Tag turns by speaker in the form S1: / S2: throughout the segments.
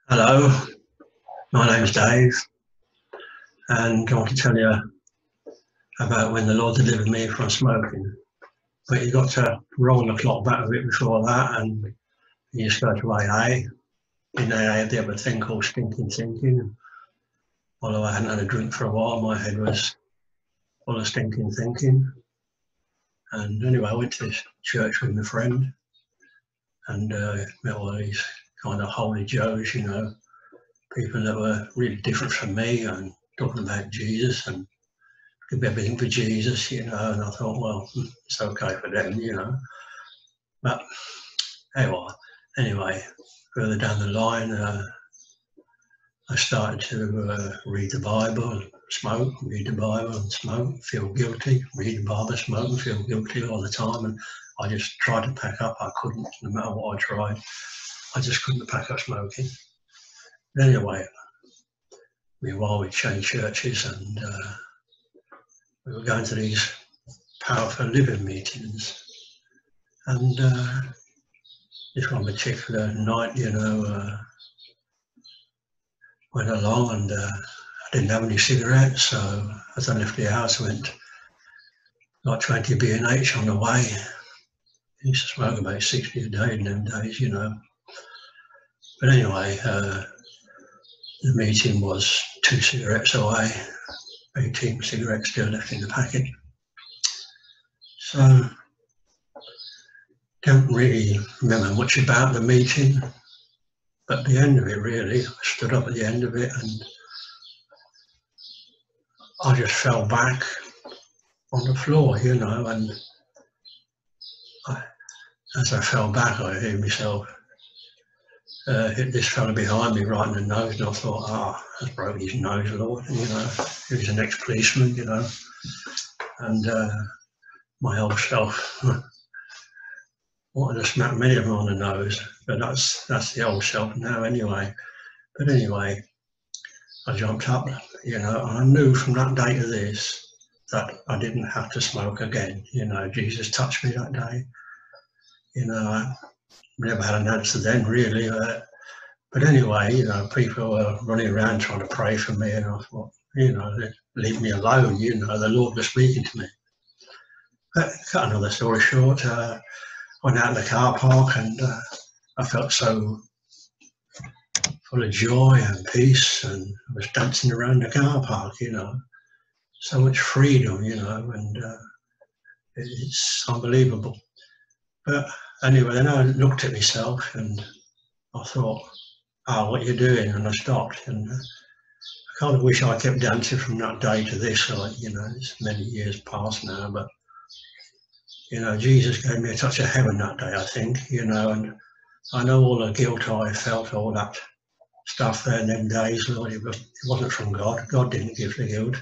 S1: Hello, my name's Dave, and I want to tell you about when the Lord delivered me from smoking. But you got to roll the clock back a bit before that, and you just go to AA. In AA, they have a thing called stinking thinking. Although I hadn't had a drink for a while, my head was full of stinking thinking. And anyway, I went to this church with my friend, and met all these kind of holy Joes, people that were really different from me and talking about Jesus and did everything for Jesus, and I thought, well, it's okay for them, But anyway, further down the line, I started to read the Bible and smoke, read the Bible and smoke, feel guilty, read the Bible, smoke and feel guilty all the time. And I just tried to pack up. I couldn't, no matter what I tried. I just couldn't pack up smoking. But anyway, meanwhile we changed churches and we were going to these powerful living meetings. And this one particular night, went along and I didn't have any cigarettes, so as I left the house, I went like 20 B&H on the way. I used to smoke about 60 a day in them days, But anyway, the meeting was 2 cigarettes away, 18 cigarettes still left in the packet. So, don't really remember much about the meeting, but at the end of it really, I stood up at the end of it and I just fell back on the floor, and as I fell back I heard myself hit this fella behind me right in the nose, and I thought, that's broke his nose, Lord, and he was an ex-policeman, and my old self wanted to smack many of them on the nose, but that's the old self now anyway. But anyway, I jumped up, and I knew from that day to this that I didn't have to smoke again. Jesus touched me that day. I never had an answer then really, but anyway, people were running around trying to pray for me, and I thought, leave me alone, the Lord was speaking to me. But cut another story short, went out in the car park and I felt so full of joy and peace, and I was dancing around the car park, so much freedom, and it's unbelievable. But anyway, then I looked at myself and I thought, what are you doing? And I stopped, and I kind of wish I kept dancing from that day to this, it's many years past now, but Jesus gave me a touch of heaven that day, I think, and I know all the guilt I felt, all that stuff there in them days, Lord, it wasn't from God. God didn't give the guilt,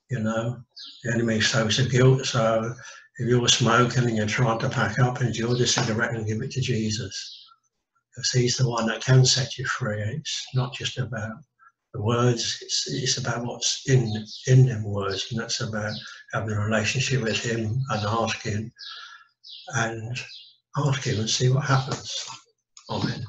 S1: the enemy sows the guilt. So if you're smoking and you're trying to pack up, and enjoy the cigarette and give it to Jesus, because he's the one that can set you free. It's not just about the words, it's about what's in them words, and that's about having a relationship with him and ask him and see what happens. Amen.